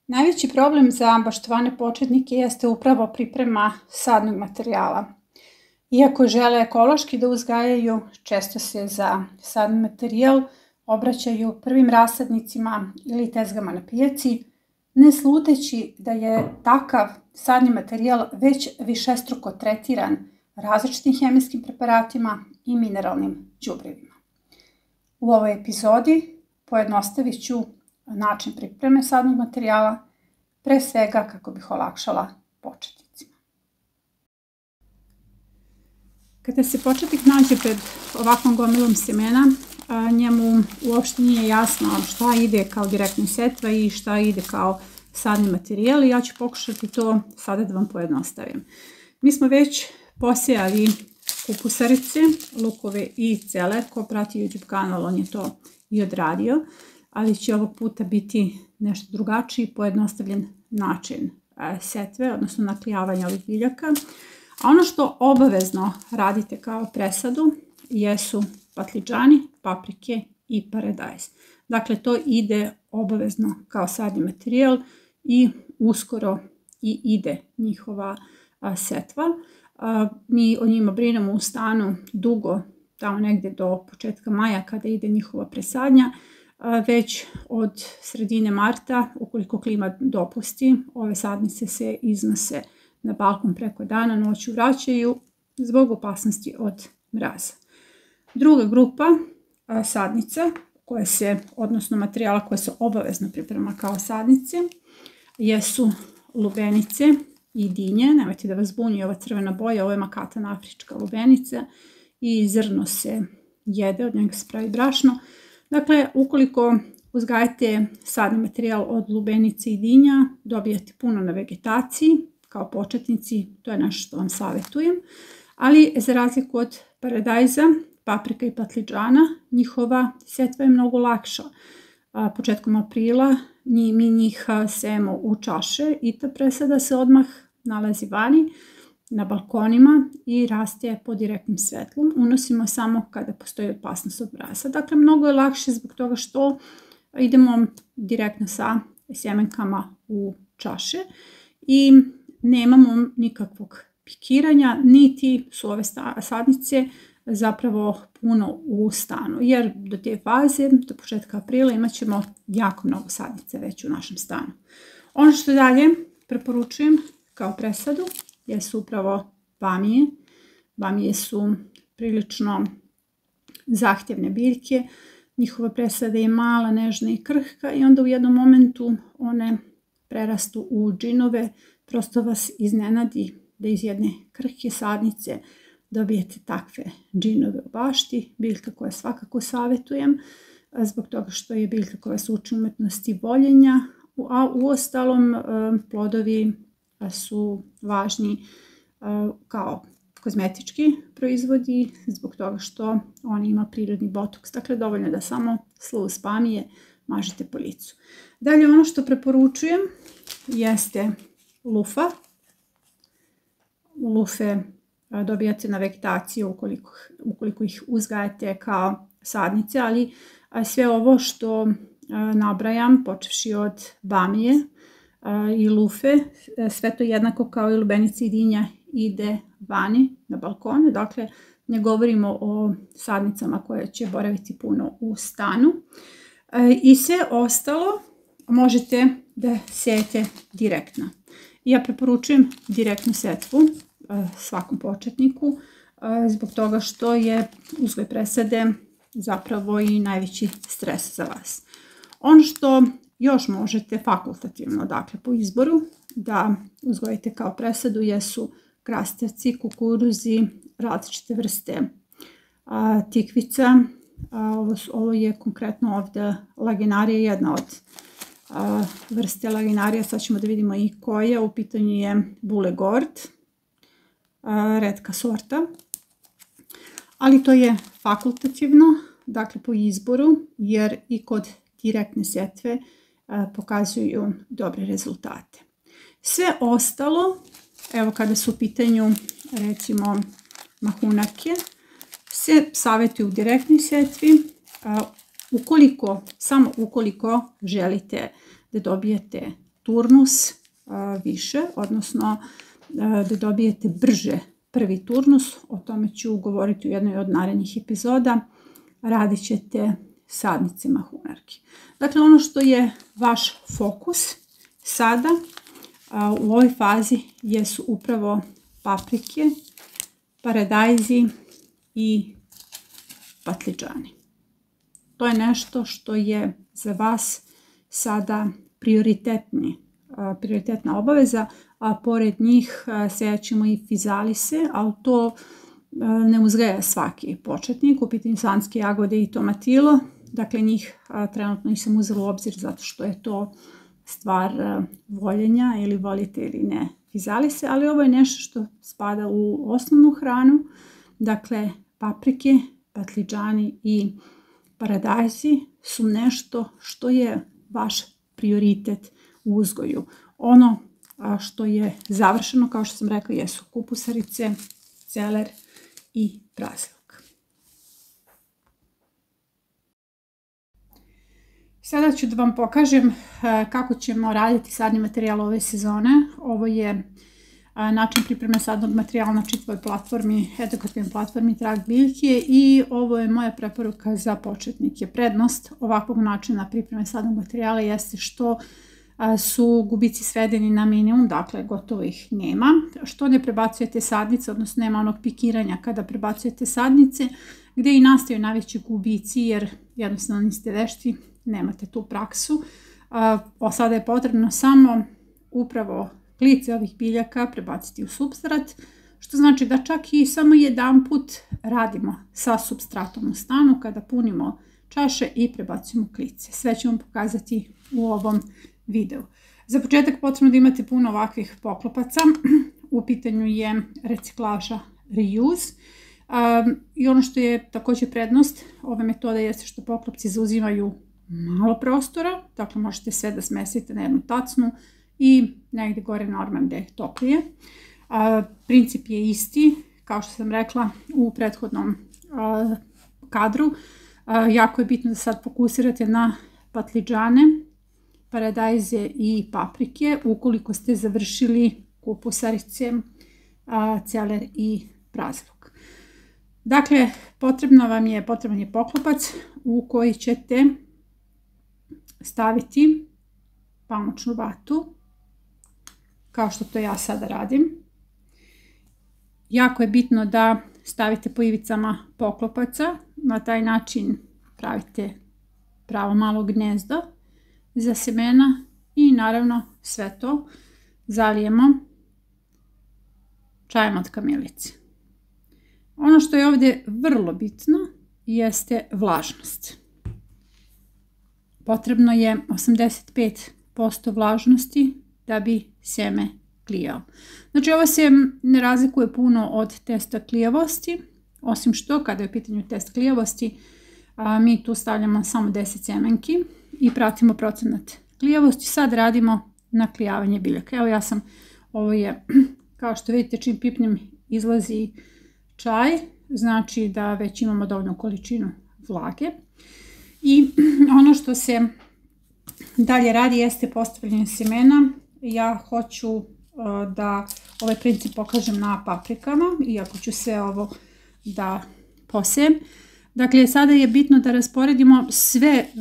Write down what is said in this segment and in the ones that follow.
Najveći problem za baštovane početnike jeste upravo priprema sadnog materijala. Iako žele ekološki da uzgajaju, često se za sadni materijal obraćaju prvim rasadnicima ili tezgama na pijaci, ne sluteći da je takav sadni materijal već višestruko tretiran različitim hemijskim preparatima i mineralnim đubrevima. U ovoj epizodi pojednostavit ću način pripreme sadnog materijala, pre svega kako bih olakšala početnicima. Kada se početnik nađe pred ovakvom gomilom semena, njemu uopšte nije jasno šta ide kao direktna setva i šta ide kao sadni materijal i ja ću pokušati to sada da vam pojednostavim. Mi smo već posejali kupusarice, lukove i celer. Ko prati YouTube kanal, on je to i odradio, ali će ovog puta biti nešto drugačiji, pojednostavljen način setve, odnosno naklijavanja ovih biljaka. A ono što obavezno radite kao presadu jesu patliđani, paprike i paradajz. Dakle, to ide obavezno kao sadni materijal i uskoro i ide njihova setva. Mi o njima brinemo u stanu dugo, tamo negdje do početka maja kada ide njihova presadnja. Već od sredine marta, ukoliko klima dopusti, ove sadnice se iznose na balkon preko dana, noću vraćaju zbog opasnosti od mraza. Druga grupa sadnica, odnosno materijala koje se obavezno priprema kao sadnice, jesu lubenice i dinje. Nemojte da vas zbunji ova crvena boja, ovo je makatana afrička lubenica i zrno se jede, od njega se pravi brašno. Dakle, ukoliko uzgajate sadni materijal od lubenice i dinja, dobijate puno na vegetaciji. Kao početnici, to je nešto što vam savjetujem. Ali za razliku od paradajza, paprika i patliđana, njihova setva je mnogo lakša. Početkom aprila mi njih sejemo u čaše i ta presada se odmah nalazi vani na balkonima i raste pod direktnim svetlom. Unosimo samo kada postoji opasnost od mraza. Dakle, mnogo je lakše zbog toga što idemo direktno sa sjemenkama u čaše i nemamo nikakvog pikiranja, niti su ove sadnice zapravo puno u stanu. Jer do te faze, do početka aprila, imat ćemo jako mnogo sadnica već u našem stanu. Ono što dalje preporučujem kao presadu jesu upravo bamije. Bamije su prilično zahtjevne biljke. Njihova presada je mala, nežna i krhka i onda u jednom momentu one prerastu u džinove. Prosto vas iznenadi da iz jedne krhke sadnice dobijete takve džinove u bašti. Biljka koja svakako savjetujem zbog toga što je biljka koja se uči umetnosti voljenja, a uostalom plodovi su važni kao kozmetički proizvodi zbog toga što on ima prirodni botoks. Dakle, dovoljno da samo sluz bamije mažete po licu. Dalje, ono što preporučujem jeste lufa. Lufe dobijate na vegetaciju ukoliko ih uzgajate kao sadnice, ali sve ovo što nabrajam, počevši od bamije i lufe, sve to jednako kao i lubenice i dinja ide vani na balkone. Dakle, ne govorimo o sadnicama koje će boraviti puno u stanu. I sve ostalo možete da sejete direktno. Ja preporučujem direktnu setvu svakom početniku zbog toga što je uzgoj presade zapravo i najveći stres za vas. Ono što još možete fakultativno, dakle po izboru, da uzgojite kao presadu jesu krastavci, kukuruzi, različite vrste tikvica. Ovo je konkretno ovdje laginarija, jedna od vrste laginarija. Sad ćemo da vidimo i koja. U pitanju je bulegord, retka sorta. Ali to je fakultativno, dakle po izboru, jer i kod direktne setve pokazuju dobre rezultate. Sve ostalo, evo kada su u pitanju recimo mahunarke, se savjetuju u direktnoj setvi. Samo ukoliko želite da dobijete turnus više, odnosno da dobijete brže prvi turnus. O tome ću govoriti u jednoj od narednih epizoda. Radit ćete sadnice mahunarki. Dakle, ono što je vaš fokus sada u ovoj fazi jesu upravo paprike, paradajzi i patliđani. To je nešto što je za vas sada prioritetna obaveza, a pored njih sejat ćemo i fizalise, ali to ne uzgaja svaki početnik. U pitanju slanske jagode i tomatilo, dakle njih trenutno nisam uzela u obzir zato što je to stvar voljenja ili volite ili ne fizalise, ali ovo je nešto što spada u osnovnu hranu. Dakle, paprike, patliđani i paradajzi su nešto što je vaš prioritet u uzgoju. Ono što je završeno, kao što sam rekla, jesu kupusarice, celer i praziluk. Sada ću da vam pokažem kako ćemo raditi sadni materijal ove sezone. Ovo je način pripreme sadnog materijala na čitavoj platformi, edukativnoj platformi Trag biljke, i ovo je moja preporuka za početnike. Prednost ovakvog načina pripreme sadnog materijala jeste što su gubici svedeni na minimum, dakle gotovo ih nema, što ne prebacujete sadnice, odnosno nema onog pikiranja kada prebacujete sadnice, gdje i nastaju najveći gubici jer jednostavno niste vešti, nemate tu praksu. Sada je potrebno samo upravo klice ovih biljaka prebaciti u supstrat, što znači da čak i samo jedan put radimo sa supstratom u stanu kada punimo čaše i prebacujemo klice. Sve ću vam pokazati u ovom videu. Za početak potrebno da imate puno ovakvih poklopaca. U pitanju je reciklaža reuse. I ono što je također prednost ove metode jeste što poklopci zauzimaju malo prostora, dakle možete sve da smestite na jednu tacnu i negdje gore na orman gdje je toplije. Princip je isti, kao što sam rekla u prethodnom kadru. Jako je bitno da sad fokusirate na patliđane, paradajze i paprike, ukoliko ste završili kupusarice, celer i praziluk. Dakle, potreban je poklopac u koji ćete staviti pamučnu vatu, kao što to ja sada radim. Jako je bitno da stavite po ivicama poklopaca, na taj način pravite pravo malo gnezdo za semena i naravno sve to zalijemo čajem od kamilice. Ono što je ovdje vrlo bitno jeste vlažnost. Potrebno je 85% vlažnosti da bi sjeme klijao. Znači ovo se ne razlikuje puno od testa klijavosti, osim što kada je u pitanju test klijavosti mi tu stavljamo samo 10 sjemenki i pratimo procenat klijavosti. Sad radimo naklijavanje biljaka. Evo ja sam, ovo je, kao što vidite, čim pipnem izlazi čaj, znači da već imamo dovoljnu količinu vlage. I ono što se dalje radi jeste postavljanje semena. Ja hoću da ovaj princip pokažem na paprikama, iako ću sve ovo da posejem. Dakle, sada je bitno da rasporedimo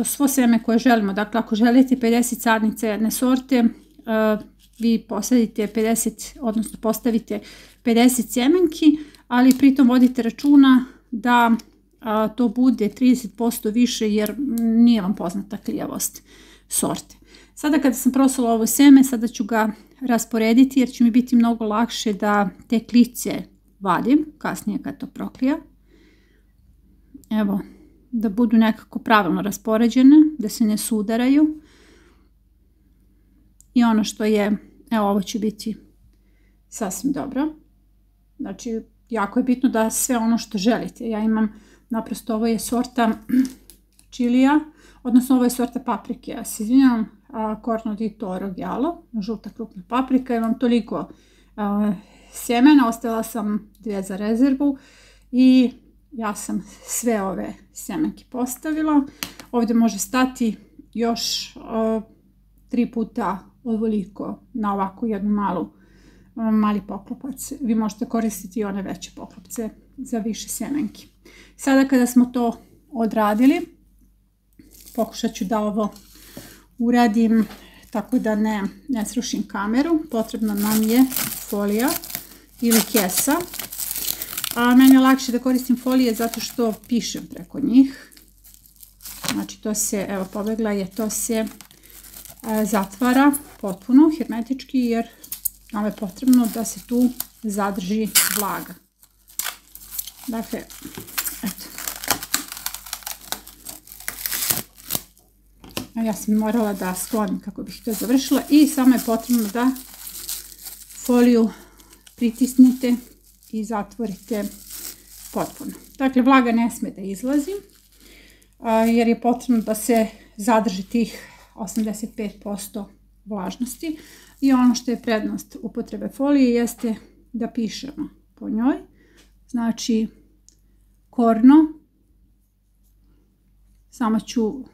svo seme koje želimo. Dakle, ako želite 50 sadnica jedne sorte, vi posadite 50, odnosno postavite 50 sjemenki, ali pritom vodite računa da to bude 30% više jer nije vam poznata klijavost sorte. Sada kada sam prosula ovo seme, sada ću ga rasporediti jer će mi biti mnogo lakše da te klice vadim kasnije kad to proklija. Evo, da budu nekako pravilno raspoređene, da se ne sudaraju. I ono što je, evo ovo će biti sasvim dobro. Znači, jako je bitno da sve ono što želite. Ja imam, naprosto ovo je sorta čilija, odnosno ovo je sorta paprike. Ja se izvinjam, Corno di Toro Giallo, žuta krupna paprika. Imam toliko sjemena, ostavila sam 2 za rezervu i ja sam sve ove sjemenke postavila. Ovdje može stati još 3 puta ovoliko na ovako jednu mali poklopac. Vi možete koristiti i one veće poklopce za više sjemenki. Sada kada smo to odradili, pokušat ću da ovo uradim tako da ne srušim kameru. Potrebna nam je folija ili kesa. Meni je lakše da koristim folije zato što pišem preko njih. Znači to se, evo pobegla je, to se zatvara potpuno hermetički jer nam je potrebno da se tu zadrži vlaga. Dakle, eto. Ja sam morala da sklonim kako bih to završila i samo je potrebno da foliju pritisnete i zatvorite potpuno. Dakle, vlaga ne sme da izlazi jer je potrebno da se zadrži tih 85% vlažnosti. I ono što je prednost upotrebe folije jeste da pišemo po njoj. Znači, korno, samo ću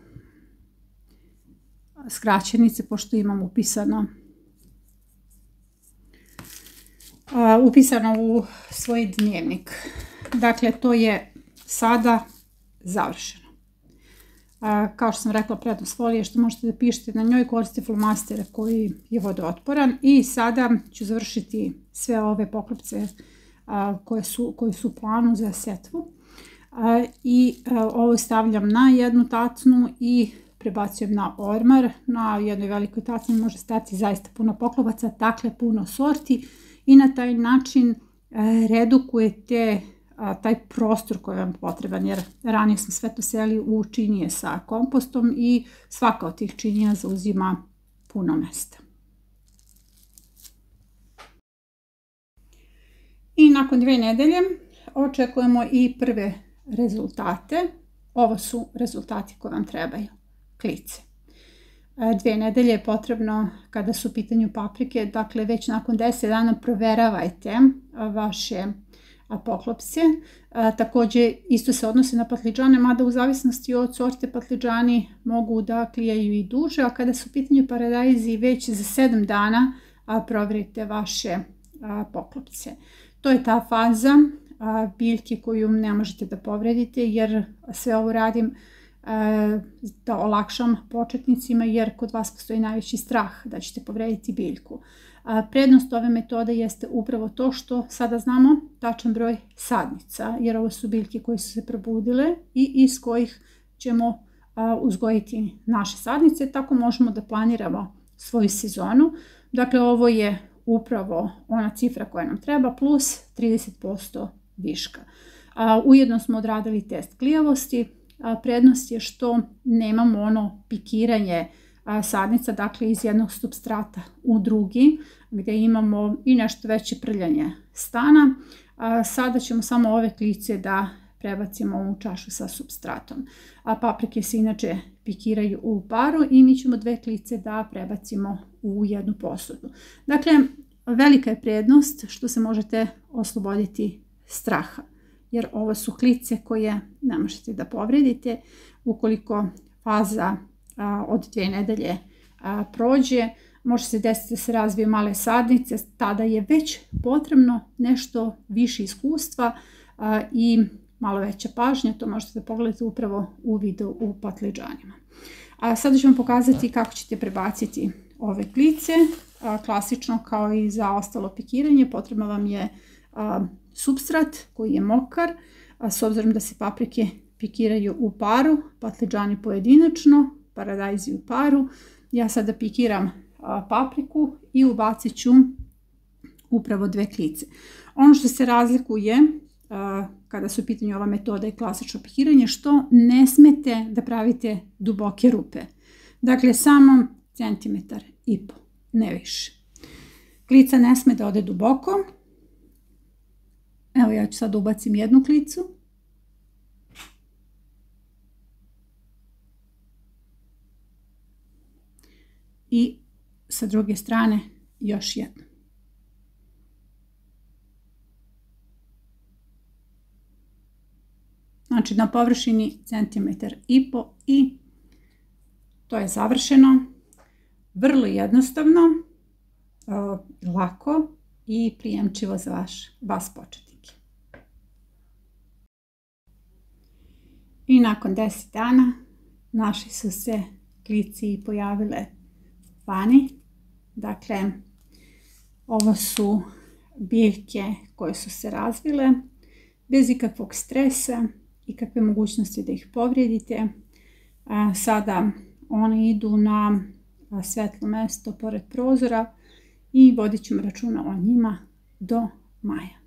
skraćenice pošto imam upisano u svoj dnevnik. Dakle, to je sada završeno. Kao što sam rekla, prednost folije što možete da pišete na njoj, koristite flomastere koji je vodootporan. I sada ću završiti sve ove poklopce koji su u planu za setvu. I ovo stavljam na jednu tacnu i prebacujem na ormar. Na jednoj velikoj tacni može stati zaista puno poklopaca, dakle puno sorti i na taj način redukujete taj prostor koji vam je potreban, jer ranije smo sve to seli u činije sa kompostom i svaka od tih činija zauzima puno mesta. I nakon 2 nedelje očekujemo i prve rezultate. Ovo su rezultati koji vam trebaju. Klice. 2 nedelje je potrebno kada su u pitanju paprike, dakle već nakon 10 dana proveravajte vaše poklopce. Također isto se odnosi na patliđane, mada u zavisnosti od sorte patliđani mogu da klijaju i duže, a kada su u pitanju paradajzi već za 7 dana proverite vaše poklopce. To je ta faza biljke koju ne možete da povredite, jer sve ovo radim da olakšam početnicima, jer kod vas postoji najveći strah da ćete povrediti biljku. Prednost ove metode jeste upravo to što sada znamo tačan broj sadnica, jer ovo su biljke koje su se probudile i iz kojih ćemo uzgojiti naše sadnice, tako možemo da planiramo svoju sezonu. Dakle, ovo je upravo ona cifra koja nam treba plus 30% viška. Ujedno smo odradili test klijavosti. Prednost je što nemamo ono pikiranje sadnica, dakle iz jednog supstrata u drugi, gdje imamo i nešto veće prljanje stana. Sada ćemo samo ove klice da prebacimo u čašu sa supstratom. Paprike se inače pikiraju u paru i mi ćemo 2 klice da prebacimo u jednu posudu. Dakle, velika je prednost što se možete osloboditi straha, jer ovo su klice koje ne možete da povredite. Ukoliko faza od 2 nedelje prođe, može se desiti da se razvije male sadnice, tada je već potrebno nešto više iskustva i malo veća pažnja. To možete da pogledate upravo u videu u patliđanima. Sada ću vam pokazati kako ćete prebaciti ove klice. Klasično kao i za ostalo pikiranje, potrebno vam je supstrat koji je mokar, s obzirom da se paprike pikiraju u paru, patliđani pojedinačno, paradajzi u paru. Ja sada pikiram papriku i ubacit ću upravo 2 klice. Ono što se razlikuje kada su u pitanju ova metoda i klasično pikiranje, što ne smete da pravite duboke rupe. Dakle, samo 1,5 cm, ne više. Klica ne sme da ode duboko. Evo, ja ću sad ubacim jednu klicu. I sa druge strane još jednu. Znači na površini 1,5 cm i to je završeno. Vrlo jednostavno, lako i prijemčivo za vas početnike. I nakon 10 dana naši su se klici pojavile vani. Dakle, ovo su biljke koje su se razvile bez ikakvog stresa, ikakve mogućnosti da ih povrijedite. Sada one idu na svetlo mesto pored prozora i vodit ćemo računa o njima do maja.